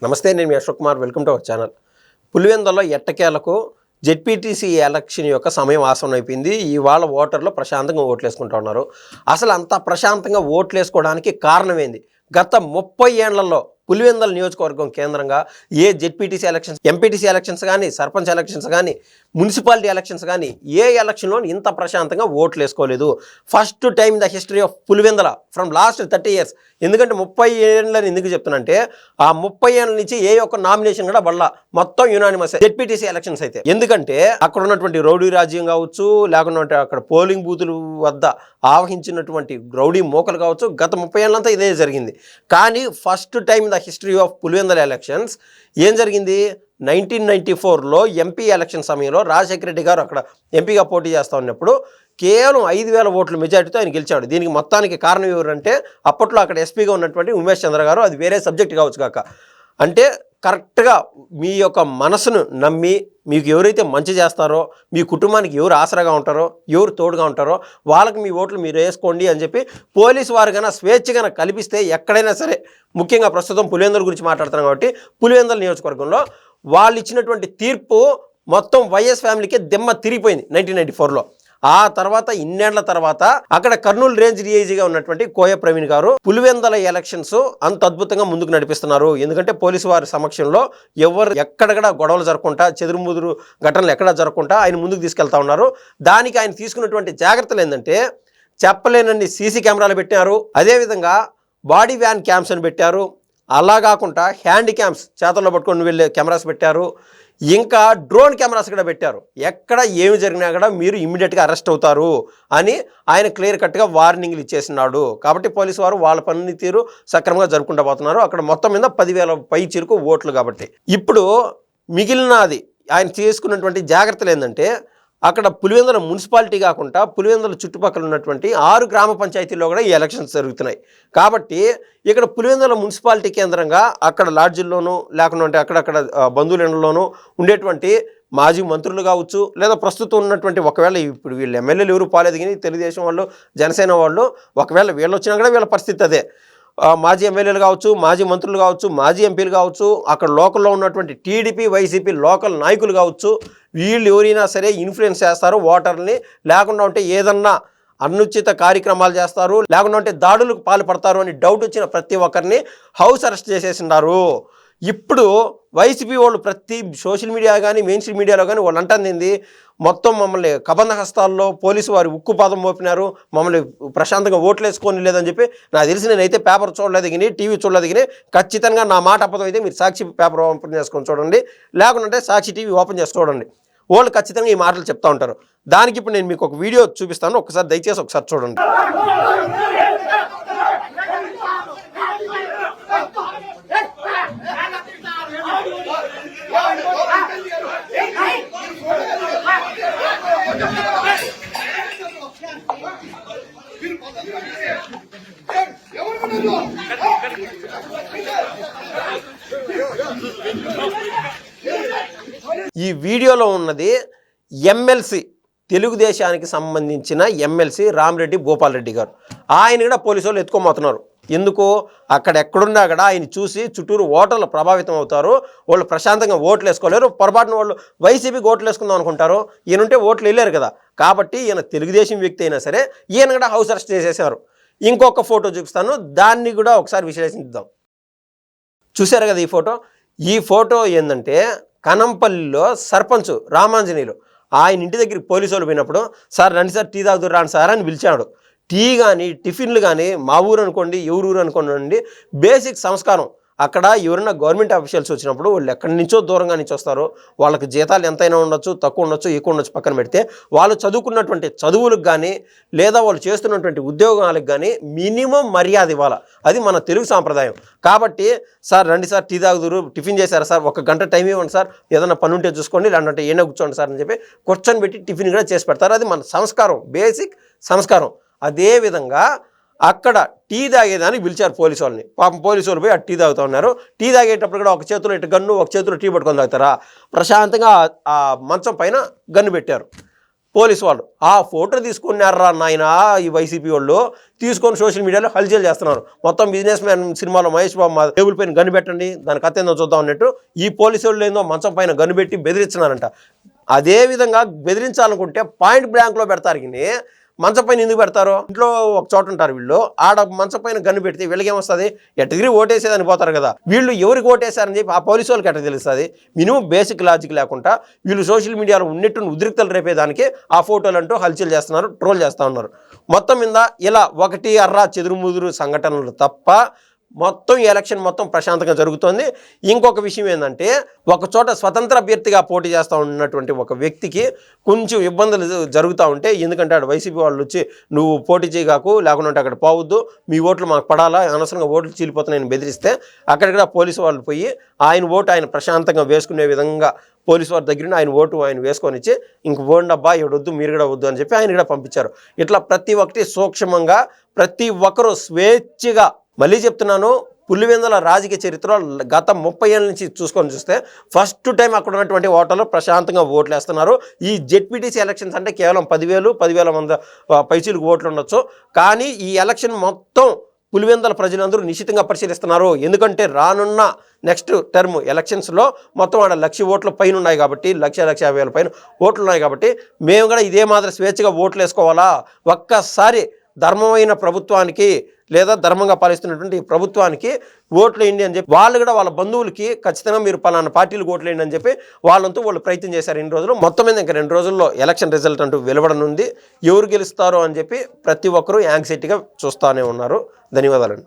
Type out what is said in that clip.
నమస్తే, నేను మీ Ashok Kumar. Welcome to our channel. పులివెందులలో ఎట్టకేలకు జెడ్పీటీసీ ఎలక్షన్ యొక్క సమయం ఆసనం అయిపోయింది. ఇవాళ ఓటర్లు ప్రశాంతంగా ఓట్లు వేసుకుంటూ ఉన్నారు. అసలు అంత ప్రశాంతంగా ఓట్లు వేసుకోవడానికి కారణం ఏంది? గత 30 ఏళ్లలో పులివెందుల నియోజకవర్గం కేంద్రంగా ఏ జెడ్పీటీసీ ఎలక్షన్స్, ఎంపీటీసీ ఎలక్షన్స్ కానీ, సర్పంచ్ ఎలక్షన్స్ కానీ, మున్సిపాలిటీ ఎలక్షన్స్ కానీ ఏ ఎలక్షన్లో ఇంత ప్రశాంతంగా ఓట్లు వేసుకోలేదు. First time the history of Pulivendula from last 30 years. ఎందుకంటే 30 ఏళ్ళని ఎందుకు చెప్తున్నంటే ఆ 30 ఏళ్ళ నుంచి ఏ ఒక్క నామినేషన్ కూడా బళ్ళ మొత్తం యునానిమస్ జెడ్పీటీసీ ఎలక్షన్స్ అయితే. ఎందుకంటే అక్కడ ఉన్నటువంటి రౌడీ రాజ్యం కావచ్చు, లేకుంటే అక్కడ పోలింగ్ బూతుల వద్ద ఆవహించినటువంటి రౌడీ మోకలు కావచ్చు, గత 30 ఏళ్ళంతా ఇదే జరిగింది. కానీ first time the history of Pulivendula elections ఏం జరిగింది? 1994లో ఎంపీ ఎలక్షన్ సమయంలో రాజశేఖర రెడ్డి గారు అక్కడ ఎంపీగా పోటీ చేస్తూ ఉన్నప్పుడు కేవలం 5,000 ఓట్ల మెజార్టీతో ఆయన గెలిచాడు. దీనికి మొత్తానికి కారణం ఎవరంటే అప్పట్లో అక్కడ ఎస్పీగా ఉన్నటువంటి ఉమేష్ చంద్ర గారు. అది వేరే సబ్జెక్ట్ కావచ్చు కాక, అంటే కరెక్ట్గా మీ యొక్క మనసును నమ్మి మీకు ఎవరైతే మంచి చేస్తారో, మీ కుటుంబానికి ఎవరు ఆసరాగా ఉంటారో, ఎవరు తోడుగా ఉంటారో వాళ్ళకి మీ ఓట్లు మీరు వేసుకోండి అని చెప్పి పోలీసు వారు కన్నా స్వేచ్ఛగా కల్పిస్తే ఎక్కడైనా సరే, ముఖ్యంగా ప్రస్తుతం పులివెందుల గురించి మాట్లాడుతున్నాం కాబట్టి పులివెందుల నియోజకవర్గంలో వాళ్ళు ఇచ్చినటువంటి తీర్పు మొత్తం వైఎస్ ఫ్యామిలీకి దిమ్మ తిరిగిపోయింది 1994లో. ఆ తర్వాత ఇన్నేళ్ల తర్వాత అక్కడ కర్నూలు రేంజ్ డిఐజీగా ఉన్నటువంటి కోయ ప్రవీణ్ గారు పులివెందుల ఎలక్షన్స్ అంత అద్భుతంగా ముందుకు నడిపిస్తున్నారు. ఎందుకంటే పోలీసు వారి సమక్షంలో ఎవరు ఎక్కడెక్కడ గొడవలు జరగకుండా, చెదురుముదురు ఘటనలు ఎక్కడ జరగకుండా ఆయన ముందుకు తీసుకెళ్తా ఉన్నారు. దానికి ఆయన తీసుకున్నటువంటి జాగ్రత్తలు ఏంటంటే చెప్పలేనన్ని సీసీ కెమెరాలు పెట్టారు, అదేవిధంగా బాడీ వ్యాన్ క్యామ్స్ అని పెట్టారు, అలా కాకుండా హ్యాండ్ క్యామ్స్ చేతల్లో పట్టుకొని వెళ్ళే కెమెరాస్ పెట్టారు, ఇంకా డ్రోన్ కెమెరాస్ కూడా పెట్టారు. ఎక్కడ ఏమి జరిగినా కూడా మీరు ఇమ్మీడియట్గా అరెస్ట్ అవుతారు అని ఆయన క్లియర్ కట్గా వార్నింగ్లు ఇచ్చేసినాడు. కాబట్టి పోలీసు వారు వాళ్ళ పనితీరు సక్రమంగా జరుపుకుంటూ పోతున్నారు. అక్కడ మొత్తం మీద 10,000 పై చిరుకు ఓట్లు. కాబట్టి ఇప్పుడు మిగిలినది ఆయన చేసుకున్నటువంటి జాగ్రత్తలు ఏంటంటే అక్కడ పులివెందుల మున్సిపాలిటీ కాకుండా పులివెందుల చుట్టుపక్కల ఉన్నటువంటి 6 గ్రామ పంచాయతీల్లో కూడా ఈ ఎలక్షన్స్ జరుగుతున్నాయి. కాబట్టి ఇక్కడ పులివెందుల మున్సిపాలిటీ కేంద్రంగా అక్కడ లాడ్జిల్లోనూ లేకుంటే అక్కడక్కడ బంధువులలోనూ ఉండేటువంటి మాజీ మంత్రులు కావచ్చు, లేదా ప్రస్తుతం ఉన్నటువంటి, ఒకవేళ ఇప్పుడు వీళ్ళు ఎమ్మెల్యేలు ఎవరు పాలేదు కానీ తెలుగుదేశం వాళ్ళు, జనసేన వాళ్ళు, ఒకవేళ వీళ్ళు వచ్చినా కూడా వీళ్ళ పరిస్థితి అదే. మాజీ ఎమ్మెల్యేలు కావచ్చు, మాజీ మంత్రులు కావచ్చు, మాజీ ఎంపీలు కావచ్చు, అక్కడ లోకల్లో ఉన్నటువంటి టీడీపీ వైసీపీ లోకల్ నాయకులు కావచ్చు, వీళ్ళు ఎవరైనా సరే ఇన్ఫ్లుయెన్స్ చేస్తారు ఓటర్ని. లేకుండా ఉంటే ఏదన్నా అనుచిత కార్యక్రమాలు చేస్తారు, లేకుండా ఉంటే దాడులకు పాల్పడతారు అని డౌట్ వచ్చిన ప్రతి ఒక్కరిని హౌస్ అరెస్ట్ చేసేసినారు. ఇప్పుడు వైసీపీ వాళ్ళు ప్రతి సోషల్ మీడియా కానీ, మెయిన్ స్ట్రీమ్ మీడియాలో కానీ వాళ్ళు అంటుంది మొత్తం మమ్మల్ని కబంధ హస్తాల్లో పోలీసు వారి ఉక్కు పాదం మోపినారు, మమ్మల్ని ప్రశాంతంగా ఓట్లు వేసుకొని లేదని చెప్పి. నాకు తెలిసి నేనైతే పేపర్ చూడలేదు కానీ, టీవీ చూడలేదు కానీ, ఖచ్చితంగా నా మాట అబద్ధం అయితే మీరు సాక్షి పేపర్ ఓపెన్ చేసుకొని చూడండి, లేకుంటే సాక్షి టీవీ ఓపెన్ చేసి చూడండి. వాళ్ళు ఖచ్చితంగా ఈ మాటలు చెప్తూ ఉంటారు. దానికి ఇప్పుడు నేను మీకు ఒక వీడియో చూపిస్తాను, ఒకసారి దయచేసి ఒకసారి చూడండి. ఈ వీడియోలో ఉన్నది ఎమ్మెల్సీ, తెలుగుదేశానికి సంబంధించిన ఎమ్మెల్సీ రామిరెడ్డి భూపాల్ రెడ్డి గారు. ఆయన కూడా పోలీసు వాళ్ళు ఎత్తుకోబోతున్నారు. ఎందుకు? అక్కడ ఎక్కడున్నా కూడా ఆయన చూసి చుట్టూరు ఓటర్లు ప్రభావితం అవుతారు, వాళ్ళు ప్రశాంతంగా ఓట్లు వేసుకోలేరు. పొరపాటున వాళ్ళు వైసీపీకి ఓట్లు వేసుకుందాం అనుకుంటారు, ఈయనంటే ఓట్లు వెళ్ళారు కదా. కాబట్టి ఈయన తెలుగుదేశం వ్యక్తి అయినా సరే ఈయన కూడా హౌస్ అరెస్ట్ చేసేసారు. ఇంకొక ఫోటో చూపిస్తాను, దాన్ని కూడా ఒకసారి విశ్లేషిద్దాం. చూశారు కదా ఈ ఫోటో ఏంటంటే కనంపల్లిలో సర్పంచ్ రామాంజనేయులు ఆయన ఇంటి దగ్గరికి పోలీసు వాళ్ళు పోయినప్పుడు, సార్ రండి సార్ టీ తాగుతారు రాండి సార్ అని పిలిచాడు. టీ కానీ టిఫిన్లు కానీ మా ఊరు అనుకోండి, ఎవరు ఊరు అనుకోండి, బేసిక్ సంస్కారం. అక్కడ ఎవరైనా గవర్నమెంట్ అఫీషియల్స్ వచ్చినప్పుడు వాళ్ళు ఎక్కడి నుంచో దూరంగా నుంచి వస్తారు, వాళ్ళకి జీతాలు ఎంతైనా ఉండొచ్చు, తక్కువ ఉండొచ్చు, ఎక్కువ ఉండొచ్చు, పక్కన పెడితే వాళ్ళు చదువుకున్నటువంటి చదువులకు కానీ, లేదా వాళ్ళు చేస్తున్నటువంటి ఉద్యోగాలకు కానీ మినిమం మర్యాద ఇవ్వాలి. అది మన తెలుగు సాంప్రదాయం. కాబట్టి సార్ రండి సార్ టీ తాగుదురు, టిఫిన్ చేశారా సార్, 1 గంట టైం ఇవ్వండి సార్, ఏదైనా పని ఉంటే చూసుకోండి, లేదంటే ఏదో కూర్చోండి సార్ అని చెప్పి కూర్చొని పెట్టి టిఫిన్ కూడా చేసి పెడతారు. అది మన సంస్కారం, బేసిక్ సంస్కారం. అదేవిధంగా అక్కడ టీ తాగేదానికి పిలిచారు పోలీసు వాళ్ళని. పాపం పోలీసు వాళ్ళు పోయి టీ తాగుతూ ఉన్నారు. టీ తాగేటప్పుడు కూడా ఒక చేతిలో ఇటు గన్ను, ఒక చేతిలో టీ పట్టుకొని తాగుతారా? ప్రశాంతంగా ఆ మంచం పైన గన్ను పెట్టారు. పోలీసు వాళ్ళు ఆ ఫోటో తీసుకున్నారా నాయన ఈ వైసీపీ వాళ్ళు తీసుకొని సోషల్ మీడియాలో హల్చల్ చేస్తున్నారు. మొత్తం బిజినెస్ మ్యాన్ సినిమాలో మహేష్ బాబు మా టేబుల్ పైన గన్ను పెట్టండి దాని కథ ఏందో చూద్దాం అన్నట్టు ఈ పోలీసు వాళ్ళు ఏందో మంచం పైన గన్ను పెట్టి బెదిరిస్తున్నారంట. అదే విధంగా బెదిరించాలనుకుంటే పాయింట్ బ్లాంక్లో పెడతారు. కానీ మంచం పైన ఎందుకు పెడతారు? ఇంట్లో ఒక చోట ఉంటారు వీళ్ళు, ఆడ మంచం పైన గన్ను పెడితే వీళ్ళకి ఏమొస్తుంది? ఎట్టగిరి ఓటేసేదని పోతారు కదా. వీళ్ళు ఎవరికి ఓటేశారని చెప్పి ఆ పోలీసు వాళ్ళకి ఎట్ట తెలుస్తుంది? మినిమం బేసిక్ లాజిక్ లేకుండా వీళ్ళు సోషల్ మీడియాలో ఉన్నట్టు ఉద్రిక్తలు రేపేదానికి ఆ ఫోటోలు అంటూ హల్చల్ చేస్తున్నారు, ట్రోల్ చేస్తూ ఉన్నారు. మొత్తం మీద ఇలా ఒకటి అర్రా చెదురుముదురు సంఘటనలు తప్ప మొత్తం ఈ ఎలక్షన్ మొత్తం ప్రశాంతంగా జరుగుతోంది. ఇంకొక విషయం ఏంటంటే, ఒక చోట స్వతంత్ర అభ్యర్థిగా పోటీ చేస్తూ ఉన్నటువంటి ఒక వ్యక్తికి కొంచెం ఇబ్బందులు జరుగుతూ ఉంటే, ఎందుకంటే అక్కడ వైసీపీ వాళ్ళు వచ్చి నువ్వు పోటీ చేయగాకు లేకుండా అక్కడ పోవద్దు, మీ ఓట్లు మాకు పడాలా, అనవసరంగా ఓట్లు చీలిపోతున్నాయని బెదిరిస్తే అక్కడిక్కడ పోలీసు వాళ్ళు పోయి ఆయన ఓటు ఆయన ప్రశాంతంగా వేసుకునే విధంగా పోలీసు వారి దగ్గర ఆయన ఓటు ఆయన వేసుకొని ఇచ్చి ఇంక ఓండి అబ్బా ఎవడొద్దు మీరు కూడా వద్దు అని చెప్పి ఆయన కూడా పంపించారు. ఇట్లా ప్రతి ఒక్కటి సూక్ష్మంగా ప్రతి ఒక్కరూ స్వేచ్ఛగా, మళ్ళీ చెప్తున్నాను, పులివెందుల రాజకీయ చరిత్రలో గత 30 ఏళ్ళ నుంచి చూస్తే ఫస్ట్ టైం అక్కడ ఉన్నటువంటి ఓటర్లు ప్రశాంతంగా ఓట్లు వేస్తున్నారు. ఈ జెడ్పీటీసీ ఎలక్షన్స్ అంటే కేవలం 10,000 మంది పైచీలకు ఓట్లు ఉండొచ్చు, కానీ ఈ ఎలక్షన్ మొత్తం పులివెందుల ప్రజలందరూ నిశ్చితంగా పరిశీలిస్తున్నారు. ఎందుకంటే రానున్న నెక్స్ట్ టర్మ్ ఎలక్షన్స్లో మొత్తం ఆడ 1,00,000 ఓట్ల పైన ఉన్నాయి కాబట్టి, 1,50,000 పైన ఓట్లు ఉన్నాయి కాబట్టి మేము కూడా ఇదే మాదిరి స్వేచ్ఛగా ఓట్లు వేసుకోవాలా, ఒక్కసారి ధర్మమైన ప్రభుత్వానికి లేదా ధర్మంగా పాలిస్తున్నటువంటి ప్రభుత్వానికి ఓట్లు వేయండి అని చెప్పి వాళ్ళు కూడా వాళ్ళ బంధువులకి ఖచ్చితంగా మీరు పలానా పార్టీలకు ఓట్లు వేయండి అని చెప్పి వాళ్ళంతా వాళ్ళు ప్రయత్నం చేశారు ఇన్ని రోజులు. మొత్తం మీద ఇంకా 2 రోజుల్లో ఎలక్షన్ రిజల్ట్ అంటూ వెలువడనుంది. ఎవరు గెలుస్తారో అని చెప్పి ప్రతి ఒక్కరూ యాంగ్జైటీగా చూస్తూనే ఉన్నారు. ధన్యవాదాలండి.